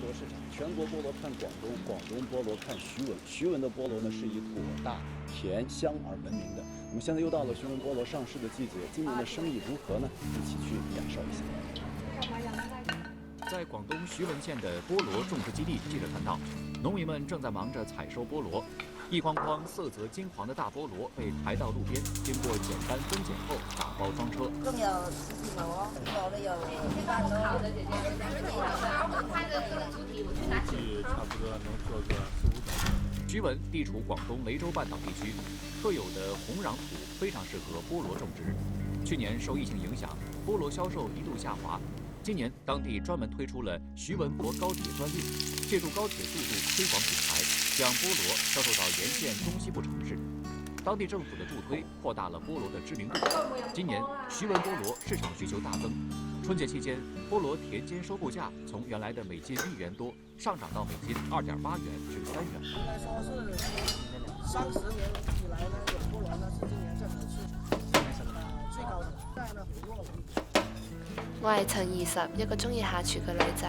罗市场，全国菠萝看广东，广东菠萝看徐闻。徐闻的菠萝呢是以果大、甜、香而闻名的。我们现在又到了徐闻菠萝上市的季节，今年的生意如何呢？一起去感受一下。在广东徐闻县的菠萝种植基地，记者看到，农民们正在忙着采收菠萝。一筐筐色泽金黄的大菠萝被抬到路边，经过简单分拣后打包装车。仲有10几篓哦，老的有1半多。好的，姐姐。看着这个主体，我去拿。差不多能做个4、5种。徐闻地处广东雷州半岛地区，特有的红壤土非常适合菠萝种植。去年受疫情影响，菠萝销售一度下滑。今年当地专门推出了徐闻博高铁专列，借助高铁速度推广品牌，将菠萝销售到沿线中西部城市。当地政府的助推扩大了菠萝的知名度。今年徐闻菠萝市场需求大增，春节期间菠萝田间收购价从原来的每斤1元多上涨到每斤2.8元至3元。应该说是30年以来呢，菠萝呢是今年这个是最高的，现在呢回落了。我係陳20，一個中意下廚嘅女仔。